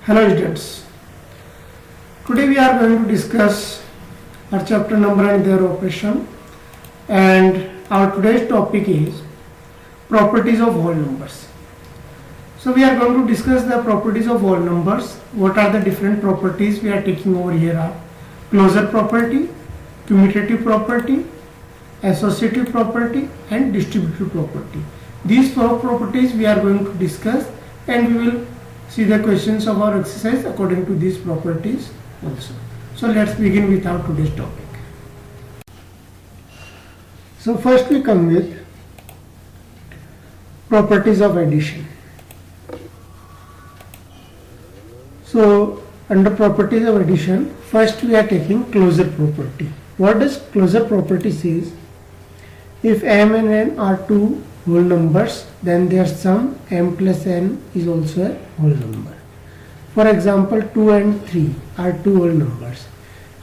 Hello students, today we are going to discuss our chapter number and their operation, and our today's topic is properties of whole numbers. So we are going to discuss the properties of whole numbers. What are the different properties we are taking over here are closure property, commutative property, associative property and distributive property. These four properties we are going to discuss, and we will see the questions of our exercise according to these properties also. So let's begin with our today's topic. So first we come with properties of addition. So under properties of addition, first we are taking closure property. What does closure property says? If m and n are two whole numbers, then their sum m plus n is also a whole number. For example, 2 and 3 are two whole numbers,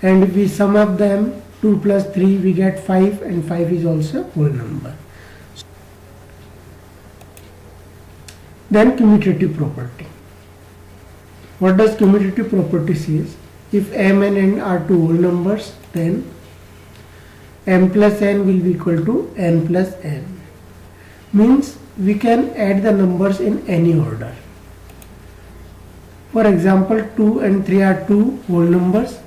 and if we sum up them 2 plus 3 we get 5, and 5 is also a whole number. Then commutative property. What does commutative property says? If m and n are two whole numbers, then m plus n will be equal to n plus n. Means we can add the numbers in any order. For example, 2 and 3 are two whole numbers.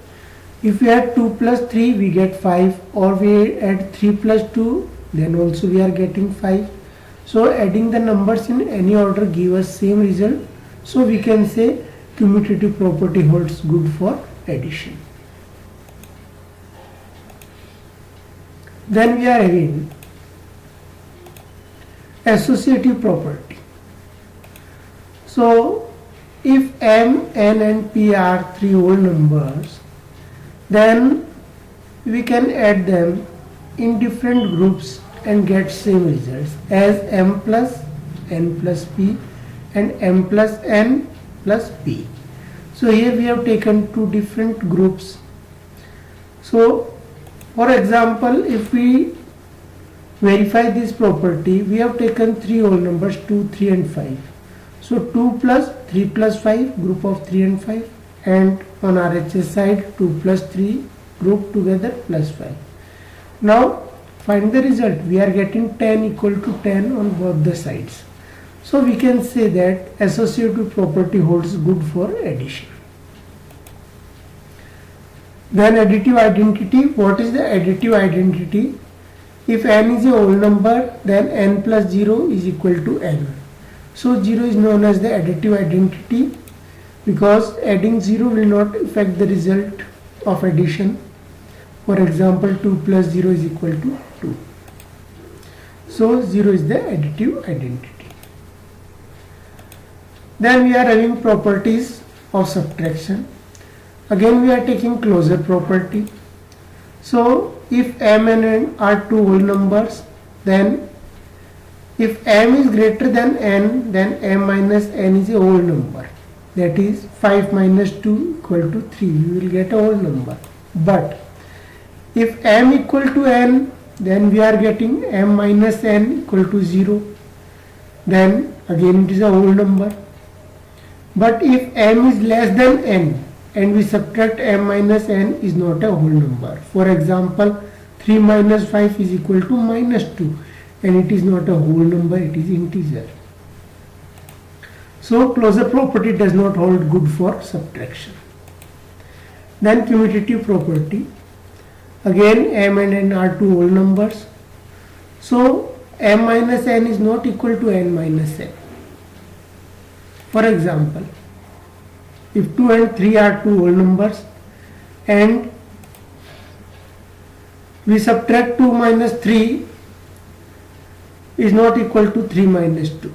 If we add 2 plus 3 we get 5, or we add 3 plus 2, then also we are getting 5. So adding the numbers in any order give us same result. So we can say commutative property holds good for addition. Then we are having associative property. So if m, n and p are three whole numbers, then we can add them in different groups and get same results as m plus n plus p and m plus n plus p. So here we have taken two different groups. So for example, if we verify this property, we have taken three whole numbers 2, 3 and 5. So 2 plus 3 plus 5, group of 3 and 5, and on RHS side 2 plus 3 group together plus 5. Now find the result. We are getting 10 equal to 10 on both the sides. So we can say that associative property holds good for addition. Then additive identity. What is the additive identity? If n is a whole number, then n plus 0 is equal to n. So 0 is known as the additive identity, because adding 0 will not affect the result of addition. For example, 2 plus 0 is equal to 2. So 0 is the additive identity. Then we are having properties of subtraction. Again we are taking closure property. So if m and n are two whole numbers, then if m is greater than n, then m minus n is a whole number. That is 5 minus 2 equal to 3. We will get a whole number. But if m equal to n, then we are getting m minus n equal to 0. Then again it is a whole number. But if m is less than n and we subtract m minus n, is not a whole number. For example, 3 minus 5 is equal to minus 2, and it is not a whole number, it is integer. So closure property does not hold good for subtraction. Then commutative property. Again m and n are two whole numbers. So m minus n is not equal to n minus n. For example, if 2 and 3 are two whole numbers and we subtract 2 minus 3 is not equal to 3 minus 2,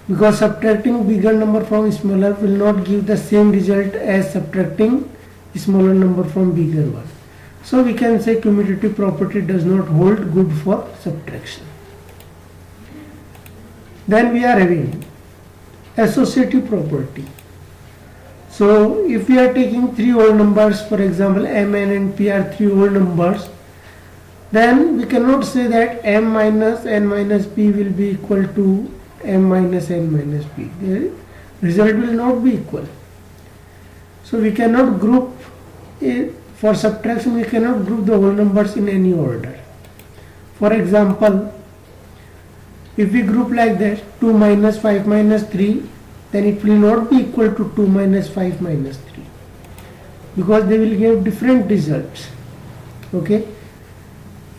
because subtracting bigger number from smaller will not give the same result as subtracting smaller number from bigger one. So we can say commutative property does not hold good for subtraction. Then we are having associative property. So if we are taking three whole numbers, for example m, n and p are three whole numbers, then we cannot say that m minus n minus p will be equal to m minus n minus p. The result will not be equal. So we cannot group for subtraction, we cannot group the whole numbers in any order. For example, if we group like that 2 minus 5 minus 3, then it will not be equal to 2 minus 5 minus 3, because they will give different results. Okay,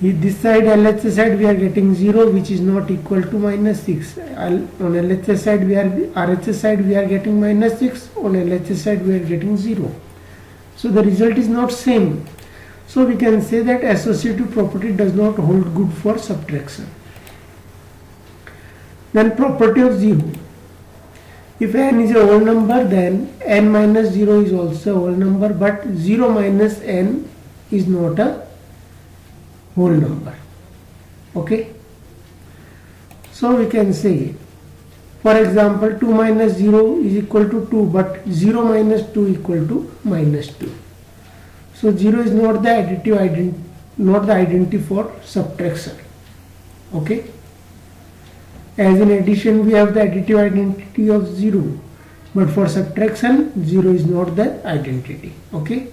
this side LHS side we are getting 0, which is not equal to minus 6. On LHS side RHS side we are getting minus 6, on LHS side we are getting 0. So the result is not same. So we can say that associative property does not hold good for subtraction. Then property of 0. If n is a whole number, then n minus 0 is also a whole number, but 0 minus n is not a whole number. Okay, so we can say, for example, 2 minus 0 is equal to 2, but 0 minus 2 equal to minus 2. So 0 is not the identity for subtraction. Okay, as in addition we have the additive identity of 0, but for subtraction 0 is not the identity. Okay.